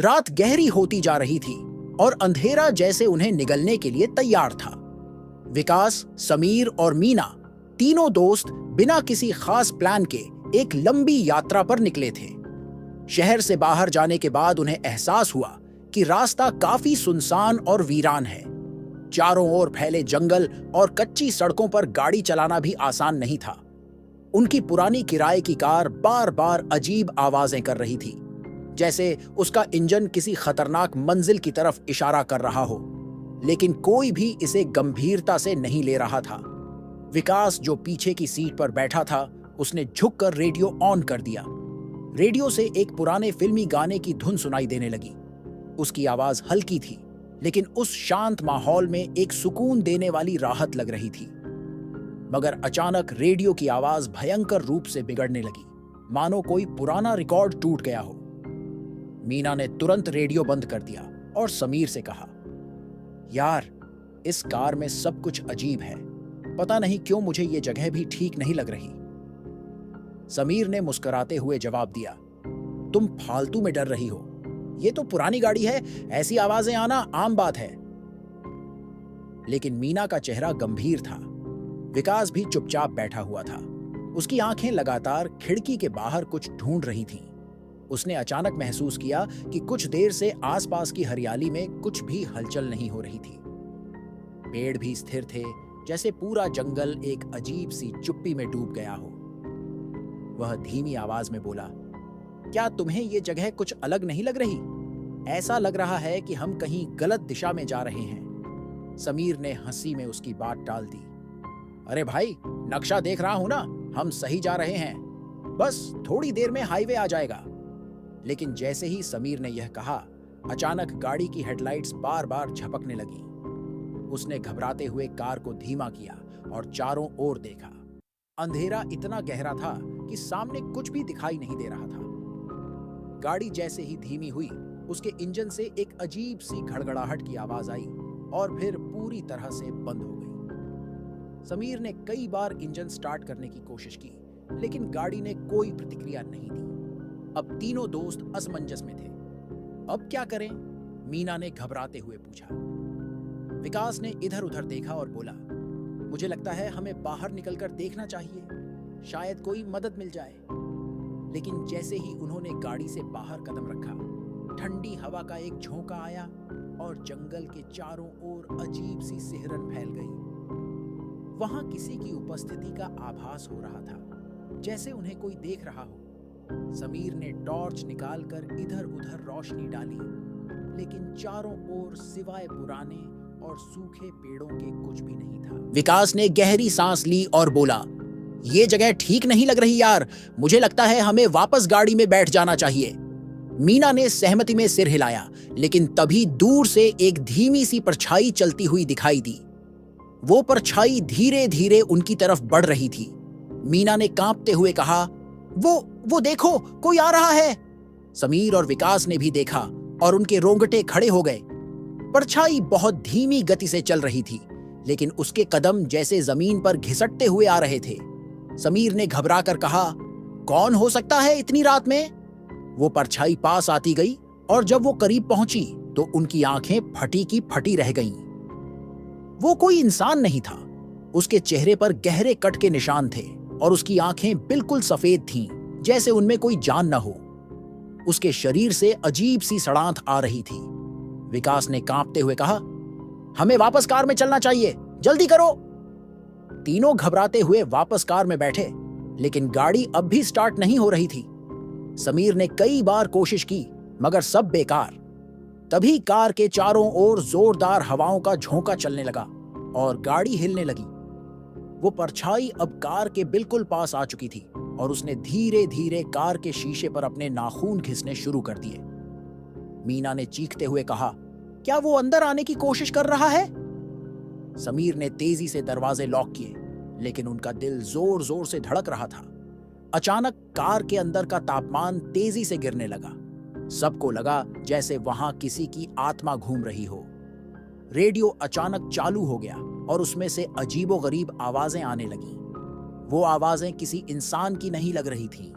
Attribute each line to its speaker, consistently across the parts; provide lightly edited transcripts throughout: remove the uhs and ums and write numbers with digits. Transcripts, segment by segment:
Speaker 1: रात गहरी होती जा रही थी और अंधेरा जैसे उन्हें निगलने के लिए तैयार था। विकास, समीर और मीना तीनों दोस्त बिना किसी खास प्लान के एक लंबी यात्रा पर निकले थे। शहर से बाहर जाने के बाद उन्हें एहसास हुआ कि रास्ता काफी सुनसान और वीरान है। चारों ओर फैले जंगल और कच्ची सड़कों पर गाड़ी चलाना भी आसान नहीं था। उनकी पुरानी किराए की कार बार-बार अजीब आवाजें कर रही थी, जैसे उसका इंजन किसी खतरनाक मंजिल की तरफ इशारा कर रहा हो, लेकिन कोई भी इसे गंभीरता से नहीं ले रहा था। विकास, जो पीछे की सीट पर बैठा था, उसने झुककर रेडियो ऑन कर दिया। रेडियो से एक पुराने फिल्मी गाने की धुन सुनाई देने लगी। उसकी आवाज हल्की थी, लेकिन उस शांत माहौल में एक सुकून देने वाली राहत लग रही थी। मगर अचानक रेडियो की आवाज भयंकर रूप से बिगड़ने लगी, मानो कोई पुराना रिकॉर्ड टूट गया हो। मीना ने तुरंत रेडियो बंद कर दिया और समीर से कहा, यार, इस कार में सब कुछ अजीब है। पता नहीं क्यों मुझे ये जगह भी ठीक नहीं लग रही। समीर ने मुस्कुराते हुए जवाब दिया, तुम फालतू में डर रही हो। ये तो पुरानी गाड़ी है, ऐसी आवाजें आना आम बात है। लेकिन मीना का चेहरा गंभीर था। विकास भी चुपचाप बैठा हुआ था। उसकी आंखें लगातार खिड़की के बाहर कुछ ढूंढ रही थीं। उसने अचानक महसूस किया कि कुछ देर से आसपास की हरियाली में कुछ भी हलचल नहीं हो रही थी। पेड़ भी स्थिर थे, जैसे पूरा जंगल एक अजीब सी चुप्पी में डूब गया हो। वह धीमी आवाज में बोला, क्या तुम्हें ये जगह कुछ अलग नहीं लग रही? ऐसा लग रहा है कि हम कहीं गलत दिशा में जा रहे हैं। समीर ने हंसी में उसकी बात टाल दी। अरे भाई, नक्शा देख रहा हूं ना, हम सही जा रहे हैं। बस थोड़ी देर में हाईवे आ जाएगा। लेकिन जैसे ही समीर ने यह कहा, अचानक गाड़ी की हेडलाइट्स बार-बार झपकने लगी। उसने घबराते हुए कार को धीमा किया और चारों ओर देखा। अंधेरा इतना गहरा था कि सामने कुछ भी दिखाई नहीं दे रहा था। गाड़ी जैसे ही धीमी हुई, उसके इंजन से एक अजीब सी घड़घड़ाहट की आवाज आई और फिर पूरी तरह से बंद हो गई। समीर ने कई बार इंजन स्टार्ट करने की कोशिश की, लेकिन गाड़ी ने कोई प्रतिक्रिया नहीं दी। अब तीनों दोस्त असमंजस में थे। अब क्या करें? मीना ने घबराते हुए पूछा। विकास ने इधर-उधर देखा और बोला, मुझे लगता है हमें बाहर निकलकर देखना चाहिए, शायद कोई मदद मिल जाए। लेकिन जैसे ही उन्होंने गाड़ी से बाहर कदम रखा, ठंडी हवा का एक झोंका आया और जंगल के चारों ओर अजीब सी सिहरन फैल गई। वहां किसी की उपस्थिति का आभास हो रहा था, जैसे उन्हें कोई देख रहा हो। समीर ने टॉर्च निकालकर इधर-उधर रोशनी डाली, लेकिन चारों ओर सिवाय पुराने और सूखे पेड़ों के कुछ भी नहीं था। विकास ने गहरी सांस ली और बोला, ये जगह ठीक नहीं लग रही यार, मुझे लगता है हमें वापस गाड़ी में बैठ जाना चाहिए। मीना ने सहमति में सिर हिलाया, लेकिन तभी दूर से एक धीमी सी परछाई चलती हुई दिखाई दी। वो परछाई धीरे-धीरे उनकी तरफ बढ़ रही थी। मीना ने कांपते हुए कहा, वो देखो, कोई आ रहा है। समीर और विकास ने भी देखा और उनके रोंगटे खड़े हो गए। परछाई बहुत धीमी गति से चल रही थी, लेकिन उसके कदम जैसे जमीन पर घिसटते हुए आ रहे थे। समीर ने घबराकर कहा, कौन हो सकता है इतनी रात में? वो परछाई पास आती गई और जब वो करीब पहुंची तो उनकी आंखें फटी की फटी रह गईं। वो कोई इंसान नहीं था। उसके चेहरे पर गहरे कट के निशान थे और उसकी आंखें बिल्कुल सफेद थीं, जैसे उनमें कोई जान न हो। उसके शरीर से अजीब सी सड़ांध आ रही थी। विकास ने कांपते हुए कहा, हमें वापस कार में चलना चाहिए, जल्दी करो। तीनों घबराते हुए वापस कार में बैठे, लेकिन गाड़ी अब भी स्टार्ट नहीं हो रही थी। समीर ने कई बार कोशिश की, मगर सब बेकार। तभी कार के चारों ओर जोरदार हवाओं का झोंका चलने लगा और गाड़ी हिलने लगी। वो परछाई अब कार के बिल्कुल पास आ चुकी थी और उसने धीरे-धीरे कार के शीशे पर अपने नाखून घिसने शुरू कर दिए। मीना ने चीखते हुए कहा, क्या वो अंदर आने की कोशिश कर रहा है? समीर ने तेजी से दरवाजे लॉक किए, लेकिन उनका दिल जोर-जोर से धड़क रहा था। अचानक कार के अंदर का तापमान तेजी से गिरने लगा। सबको लगा जैसे वहां किसी की आत्मा घूम रही हो। रेडियो अचानक चालू हो गया और उसमें से अजीबोगरीब आवाजें आने लगीं। वो आवाजें किसी इंसान की नहीं लग रही थीं,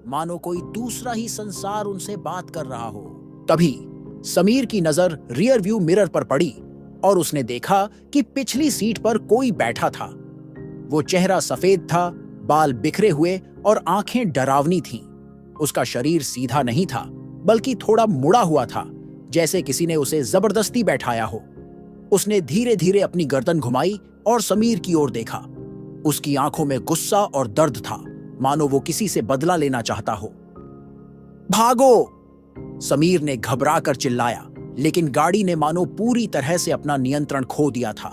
Speaker 1: मानो कोई दूसरा ही संसार उनसे बात कर रहा हो। तभी समीर की नजर रियर व्यू मिरर पर पड़ी और उसने देखा कि पिछली सीट पर कोई बैठा था। वो चेहरा सफेद था, बाल बिखरे हुए और आंखें डरावनी थीं। उसका शरीर सीधा नहीं था, बल्कि थोड़ा मुड़ा हुआ था, जैसे किसी ने उसे जबरदस्ती बैठाया हो। उसने धीरे धीरे अपनी गर्दन घुमाई और समीर की ओर देखा। उसकी आंखों में गुस्सा और दर्द था, मानो वो किसी से बदला लेना चाहता हो। भागो! समीर ने घबराकर चिल्लाया, लेकिन गाड़ी ने मानो पूरी तरह से अपना नियंत्रण खो दिया था।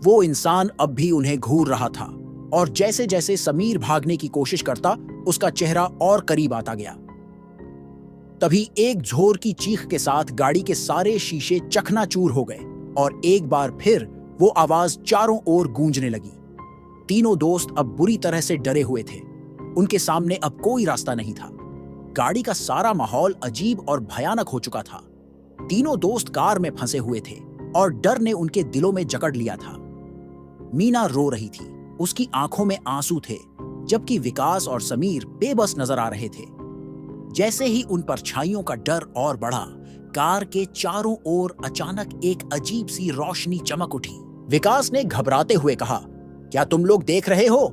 Speaker 1: वो इंसान अब भी उन्हें घूर रहा था और जैसे जैसे समीर भागने की कोशिश करता, उसका चेहरा और करीब आता गया। तभी एक जोर की चीख के साथ गाड़ी के सारे शीशे चकनाचूर हो गए और एक बार फिर वो आवाज चारों ओर गूंजने लगी। तीनों दोस्त अब बुरी तरह से डरे हुए थे। उनके सामने अब कोई रास्ता नहीं था। गाड़ी का सारा माहौल अजीब और भयानक हो चुका था। तीनों दोस्त कार में फंसे हुए थे और डर ने उनके दिलों में जकड़ लिया था। मीना रो रही थी, उसकी आंखों में आंसू थे, जबकि विकास और समीर बेबस नजर आ रहे थे। जैसे ही उन परछाइयों का डर और बढ़ा, कार के चारों ओर अचानक एक अजीब सी रोशनी चमक उठी। विकास ने घबराते हुए कहा, क्या तुम लोग देख रहे हो?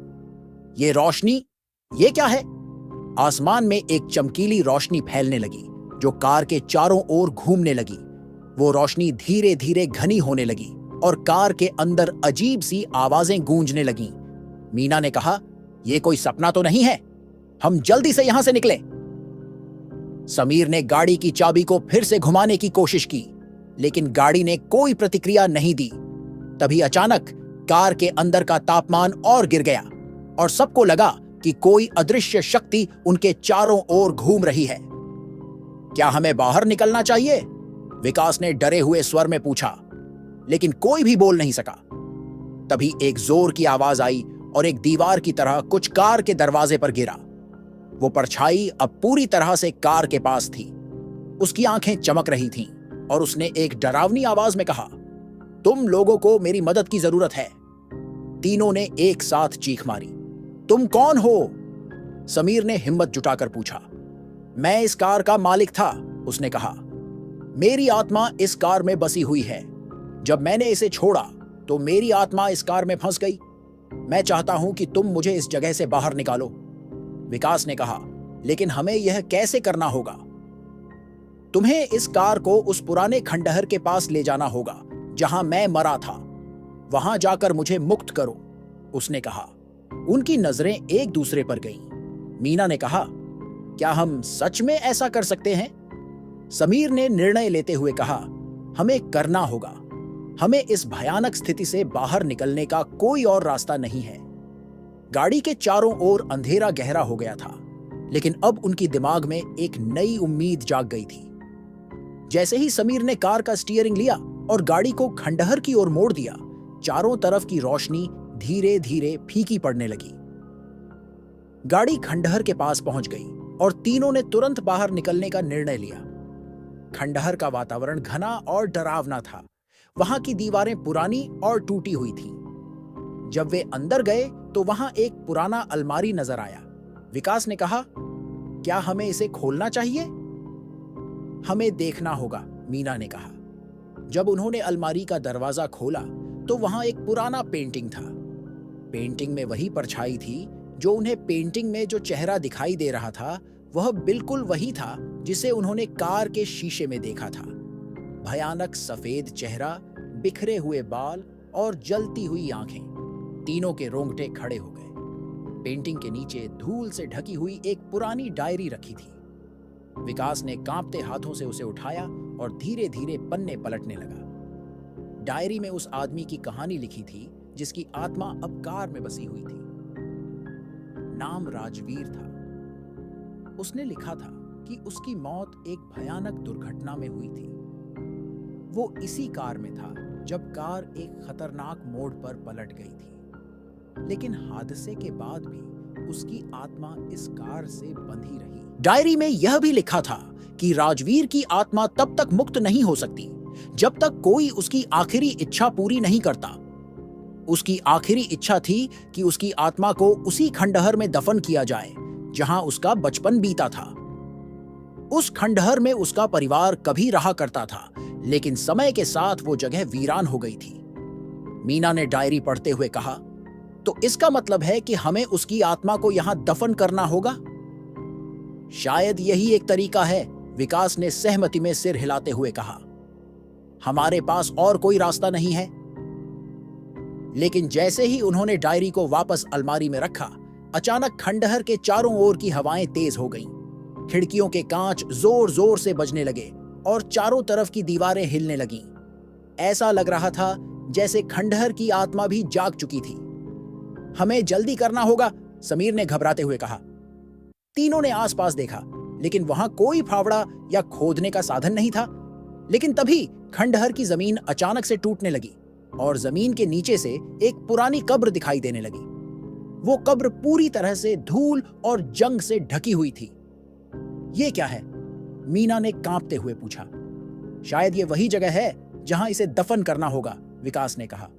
Speaker 1: ये रोशनी, ये क्या है? आसमान में एक चमकीली रोशनी फैलने लगी, जो कार के चारों ओर घूमने लगी। वो रोशनी धीरे धीरे घनी होने लगी और कार के अंदर अजीब सी आवाजें गूंजने लगीं। मीना ने कहा, ये कोई सपना तो नहीं है, हम जल्दी से यहां से निकले। समीर ने गाड़ी की चाबी को फिर से घुमाने की कोशिश की, लेकिन गाड़ी ने कोई प्रतिक्रिया नहीं दी। तभी अचानक कार के अंदर का तापमान और गिर गया और सबको लगा कि कोई अदृश्य शक्ति उनके चारों ओर घूम रही है। क्या हमें बाहर निकलना चाहिए? विकास ने डरे हुए स्वर में पूछा, लेकिन कोई भी बोल नहीं सका। तभी एक जोर की आवाज आई और एक दीवार की तरह कुछ कार के दरवाजे पर गिरा। वो परछाई अब पूरी तरह से कार के पास थी। उसकी आंखें चमक रही थीं और उसने एक डरावनी आवाज में कहा, तुम लोगों को मेरी मदद की जरूरत है। तीनों ने एक साथ चीख मारी। तुम कौन हो? समीर ने हिम्मत जुटाकर पूछा। मैं इस कार का मालिक था, उसने कहा। मेरी आत्मा इस कार में बसी हुई है। जब मैंने इसे छोड़ा तो मेरी आत्मा इस कार में फंस गई। मैं चाहता हूं कि तुम मुझे इस जगह से बाहर निकालो। विकास ने कहा, लेकिन हमें यह कैसे करना होगा? तुम्हें इस कार को उस पुराने खंडहर के पास ले जाना होगा जहां मैं मरा था। वहां जाकर मुझे मुक्त करो, उसने कहा। उनकी नजरें एक दूसरे पर गईं। मीना ने कहा, क्या हम सच में ऐसा कर सकते हैं? समीर ने निर्णय लेते हुए कहा, हमें करना होगा। हमें इस भयानक स्थिति से बाहर निकलने का कोई और रास्ता नहीं है। गाड़ी के चारों ओर अंधेरा गहरा हो गया था, लेकिन अब उनकी दिमाग में एक नई उम्मीद जाग गई थी। जैसे ही समीर ने कार का स्टीयरिंग लिया और गाड़ी को खंडहर की ओर मोड़ दिया, चारों तरफ की रोशनी धीरे धीरे फीकी पड़ने लगी। गाड़ी खंडहर के पास पहुंच गई और तीनों ने तुरंत बाहर निकलने का निर्णय लिया। खंडहर का वातावरण घना और डरावना था। वहां की दीवारें पुरानी और टूटी हुई थीं। जब वे अंदर गए तो वहां एक पुराना अलमारी नजर आया। विकास ने कहा, क्या हमें इसे खोलना चाहिए? हमें देखना होगा, मीना ने कहा। जब उन्होंने अलमारी का दरवाजा खोला तो वहां एक पुराना पेंटिंग था। पेंटिंग में वही परछाई थी जो उन्हें पेंटिंग में जो चेहरा दिखाई दे रहा था, वह बिल्कुल वही था जिसे उन्होंने कार के शीशे में देखा था। भयानक सफेद चेहरा, बिखरे हुए बाल और जलती हुई आंखें। तीनों के रोंगटे खड़े हो गए। पेंटिंग के नीचे धूल से ढकी हुई एक पुरानी डायरी रखी थी। विकास ने कांपते हाथों से उसे उठाया और धीरे धीरे पन्ने पलटने लगा। डायरी में उस आदमी की कहानी लिखी थी जिसकी आत्मा अब कार में बसी हुई थी। नाम राजवीर था। उसने लिखा था कि उसकी मौत एक भयानक दुर्घटना में हुई थी। वो इसी कार में था जब कार एक खतरनाक मोड़ पर पलट गई थी, लेकिन हादसे के बाद भी उसकी आत्मा इस कार से बंधी रही। डायरी में यह भी लिखा था कि राजवीर की आत्मा तब तक मुक्त नहीं हो सकती जब तक कोई उसकी आखिरी इच्छा पूरी नहीं करता। उसकी आखिरी इच्छा थी कि उसकी आत्मा को उसी खंडहर में दफन किया जाए जहां उसका बचपन बीता था। उस खंडहर में उसका परिवार कभी रहा करता था, लेकिन समय के साथ वो जगह वीरान हो गई थी। मीना ने डायरी पढ़ते हुए कहा, तो इसका मतलब है कि हमें उसकी आत्मा को यहां दफन करना होगा? शायद यही एक तरीका है, विकास ने सहमति में सिर हिलाते हुए कहा। हमारे पास और कोई रास्ता नहीं है। लेकिन जैसे ही उन्होंने डायरी को वापस अलमारी में रखा, अचानक खंडहर के चारों ओर की हवाएं तेज हो गईं। खिड़कियों के कांच जोर जोर से बजने लगे और चारों तरफ की दीवारें हिलने लगीं। ऐसा लग रहा था जैसे खंडहर की आत्मा भी जाग चुकी थी। हमें जल्दी करना होगा, समीर ने घबराते हुए कहा। तीनों ने आसपास देखा, लेकिन वहां कोई फावड़ा या खोदने का साधन नहीं था। लेकिन तभी खंडहर की जमीन अचानक से टूटने लगी और जमीन के नीचे से एक पुरानी कब्र दिखाई देने लगी। वो कब्र पूरी तरह से धूल और जंग से ढकी हुई थी। ये क्या है? मीना ने कांपते हुए पूछा। शायद ये वही जगह है जहां इसे दफन करना होगा, विकास ने कहा।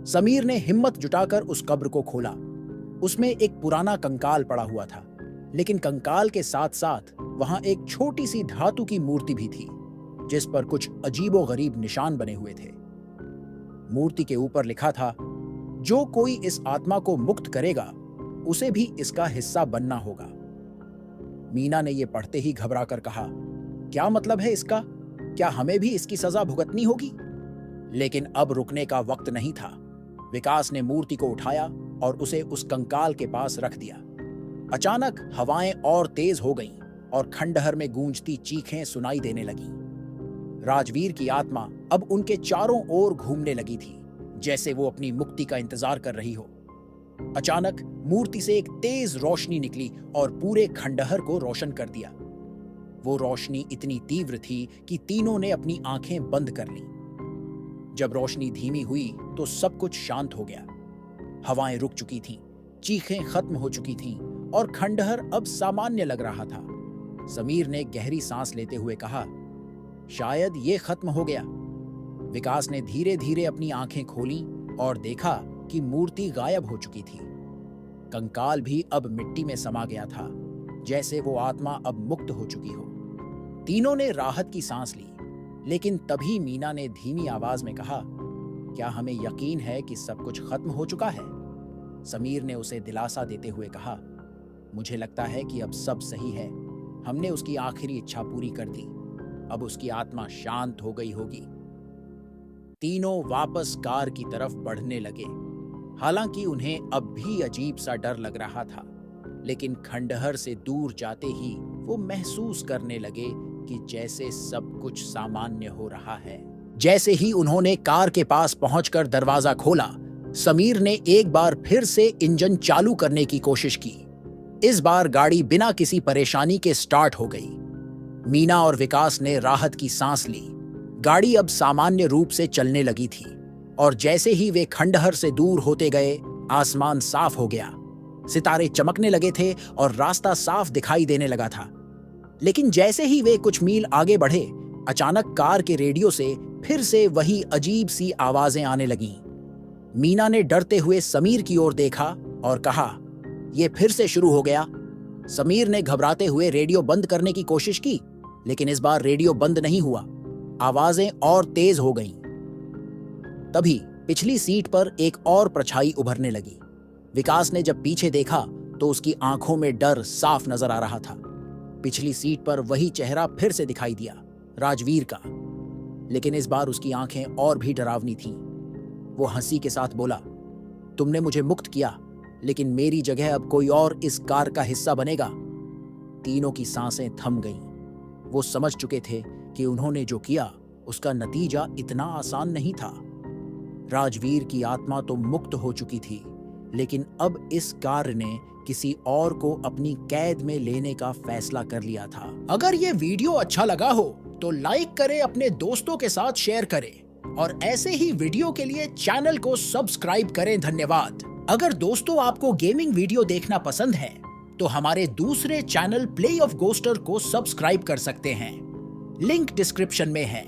Speaker 1: समीर ने हिम्मत जुटाकर उस कब्र को खोला। उसमें एक पुराना कंकाल पड़ा हुआ था, लेकिन कंकाल के साथ साथ वहां एक छोटी सी धातु की मूर्ति भी थी, जिस पर कुछ अजीबोगरीब निशान बने हुए थे। मूर्ति के ऊपर लिखा था, जो कोई इस आत्मा को मुक्त करेगा, उसे भी इसका हिस्सा बनना होगा। मीना ने यह पढ़ते ही घबराकर कहा, क्या मतलब है इसका? क्या हमें भी इसकी सजा भुगतनी होगी? लेकिन अब रुकने का वक्त नहीं था। विकास ने मूर्ति को उठाया और उसे उस कंकाल के पास रख दिया। अचानक हवाएं और तेज हो गईं और खंडहर में गूंजती चीखें सुनाई देने लगीं। राजवीर की आत्मा अब उनके चारों ओर घूमने लगी थी, जैसे वो अपनी मुक्ति का इंतजार कर रही हो। अचानक मूर्ति से एक तेज रोशनी निकली और पूरे खंडहर को रोशन कर दिया। वो रोशनी इतनी तीव्र थी कि तीनों ने अपनी आंखें बंद कर लीं। जब रोशनी धीमी हुई तो सब कुछ शांत हो गया। हवाएं रुक चुकी थीं, चीखें खत्म हो चुकी थीं और खंडहर अब सामान्य लग रहा था। समीर ने गहरी सांस लेते हुए कहा, शायद ये खत्म हो गया। विकास ने धीरे धीरे अपनी आंखें खोलीं और देखा कि मूर्ति गायब हो चुकी थी। कंकाल भी अब मिट्टी में समा गया था, जैसे वो आत्मा अब मुक्त हो चुकी हो। तीनों ने राहत की सांस ली, लेकिन तभी मीना ने धीमी आवाज में कहा, क्या हमें यकीन है कि सब कुछ खत्म हो चुका है? समीर ने उसे दिलासा देते हुए कहा, मुझे लगता है कि अब सब सही है। हमने उसकी आखिरी इच्छा पूरी कर दी। अब उसकी आत्मा शांत हो गई होगी। तीनों वापस कार की तरफ बढ़ने लगे। हालांकि उन्हें अब भी अजीब सा डर लग रहा था, लेकिन खंडहर से दूर जाते ही वो महसूस करने लगे कि जैसे सब कुछ सामान्य हो रहा है। जैसे ही उन्होंने कार के पास पहुंचकर दरवाजा खोला, समीर ने एक बार फिर से इंजन चालू करने की कोशिश की। इस बार गाड़ी बिना किसी परेशानी के स्टार्ट हो गई। मीना और विकास ने राहत की सांस ली। गाड़ी अब सामान्य रूप से चलने लगी थी और जैसे ही वे खंडहर से दूर होते गए, आसमान साफ हो गया। सितारे चमकने लगे थे और रास्ता साफ दिखाई देने लगा था। लेकिन जैसे ही वे कुछ मील आगे बढ़े, अचानक कार के रेडियो से फिर से वही अजीब सी आवाजें आने लगीं। मीना ने डरते हुए समीर की ओर देखा और कहा, यह फिर से शुरू हो गया। समीर ने घबराते हुए रेडियो बंद करने की कोशिश की, लेकिन इस बार रेडियो बंद नहीं हुआ। आवाजें और तेज हो गईं। तभी पिछली सीट पर एक और परछाई उभरने लगी। विकास ने जब पीछे देखा तो उसकी आंखों में डर साफ नजर आ रहा था। पिछली सीट पर वही चेहरा फिर से दिखाई दिया, राजवीर का। लेकिन इस बार उसकी आंखें और भी डरावनी थीं। वो हंसी के साथ बोला, तुमने मुझे मुक्त किया, लेकिन मेरी जगह अब कोई और इस कार का हिस्सा बनेगा। तीनों की सांसें थम गईं। वो समझ चुके थे कि उन्होंने जो किया उसका नतीजा इतना आसान नहीं था। राजवीर की आत्मा तो मुक्त हो चुकी थी, लेकिन अब इस कार्य ने किसी और को अपनी कैद में लेने का फैसला कर लिया था। अगर ये वीडियो अच्छा लगा हो तो लाइक करें, अपने दोस्तों के साथ शेयर करें और ऐसे ही वीडियो के लिए चैनल को सब्सक्राइब करें। धन्यवाद। अगर दोस्तों आपको गेमिंग वीडियो देखना पसंद है तो हमारे दूसरे चैनल प्ले ऑफ गोस्टर को सब्सक्राइब कर सकते हैं। लिंक डिस्क्रिप्शन में है।